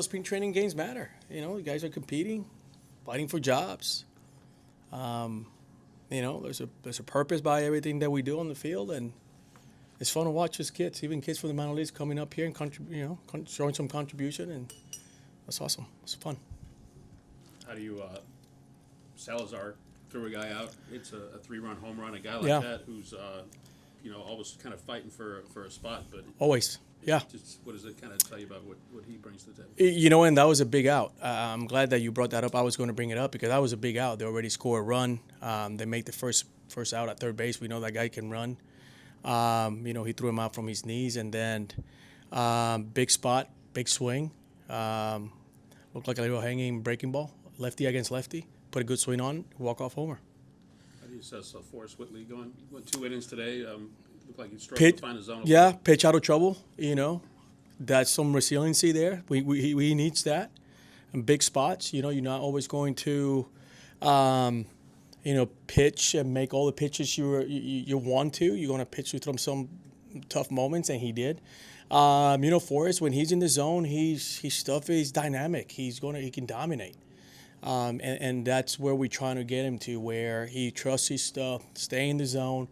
spring training games matter. The guys are competing, fighting for jobs. There's a purpose by everything that we do on the field, and it's fun to watch as kids, even kids from the minor leagues coming up here and showing some contribution, and that's awesome. It's fun. How do you Salazar threw a guy out? It's a 3-run home run. A guy like that who's always kind of fighting for a spot, but always. Yeah. Just what does it kind of tell you about what he brings to the table? And that was a big out. I'm glad that you brought that up. I was going to bring it up because that was a big out. They already scored a run. They make the first out at third base. We know that guy can run. He threw him out from his knees, and then big spot, big swing. Looked like a little hanging breaking ball. Lefty against lefty. Put a good swing on. Walk-off homer. How do you assess Forrest Whitley went 2 innings today? Looked like he struggled to find his zone. Yeah, pitch out of trouble. That's some resiliency there. We needs that. And big spots. You're not always going to, pitch and make all the pitches you want to. You're going to pitch through some tough moments, and he did. Forrest, when he's in the zone, his stuff is dynamic. He can dominate. And that's where we're trying to get him to, where he trusts his stuff, stay in the zone,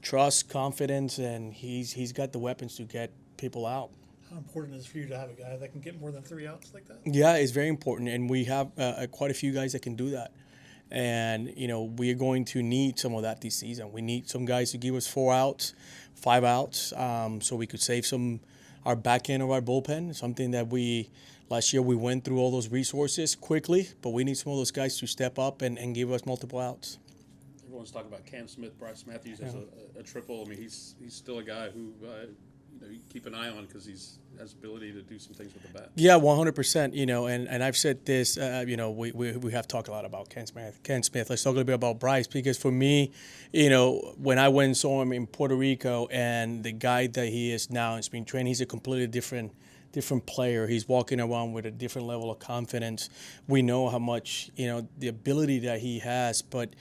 trust, confidence, and he's got the weapons to get people out. How important is it for you to have a guy that can get more than 3 outs like that? Yeah, it's very important, and we have quite a few guys that can do that. And, we are going to need some of that this season. We need some guys to give us 4 outs, 5 outs, so we could save our back end of our bullpen, something that last year we went through all those resources quickly, but we need some of those guys to step up and give us multiple outs. Everyone's talking about Cam Smith, Brice Matthews as a triple. I mean, he's still a guy who you keep an eye on because he has ability to do some things with the bat. Yeah, 100%. And I've said this. We have talked a lot about Ken Smith. Let's talk a little bit about Brice, because for me, when I went and saw him in Puerto Rico and the guy that he is now in spring training, he's a completely different player. He's walking around with a different level of confidence. We know how much, the ability that he has, but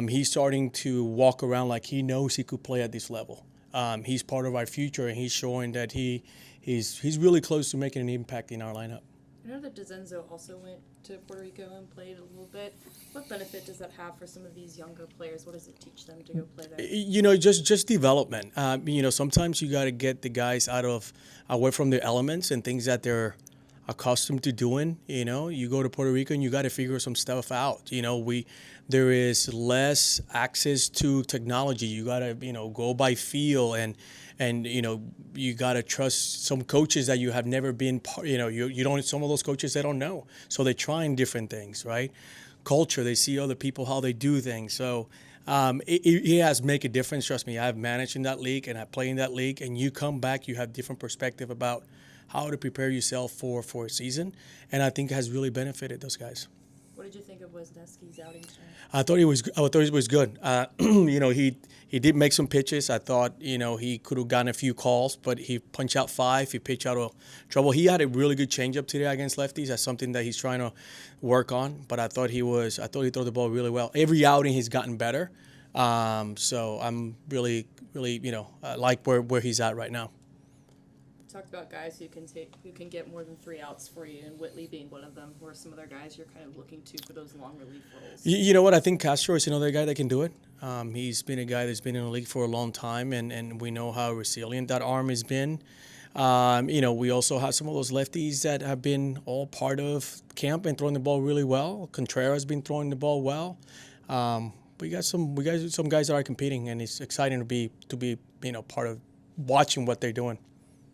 he's starting to walk around like he knows he could play at this level. He's part of our future, and he's showing that he's really close to making an impact in our lineup. I know that DeZenzo also went to Puerto Rico and played a little bit. What benefit does that have for some of these younger players? What does it teach them to go play there? Just development. Sometimes you got to get the guys away from their elements and things that they're accustomed to doing. You go to Puerto Rico and you got to figure some stuff out. There is less access to technology. You got to go by feel, and you got to trust some coaches that you have never been you don't. Some of those coaches, they don't know, so they're trying different things, right? Culture, they see other people how they do things. So it has make a difference. Trust me, I've managed in that league and I play in that league, and you come back, you have different perspective about how to prepare yourself for a season, and I think it has really benefited those guys. What did you think of Wesneski's outing tonight? I thought he was good. He did make some pitches. I thought he could have gotten a few calls, but he punched out 5. He pitched out of trouble. He had a really good changeup today against lefties. That's something that he's trying to work on. But I thought he threw the ball really well. Every outing he's gotten better. So I'm really like where he's at right now. Talked about guys who can get more than 3 outs for you, and Whitley being one of them. Who are some other guys you're kind of looking to for those long relief roles? You know what? I think Castro is another guy that can do it. He's been a guy that's been in the league for a long time, and we know how resilient that arm has been. We also have some of those lefties that have been all part of camp and throwing the ball really well. Contreras has been throwing the ball well. We got some guys that are competing, and it's exciting to be part of watching what they're doing.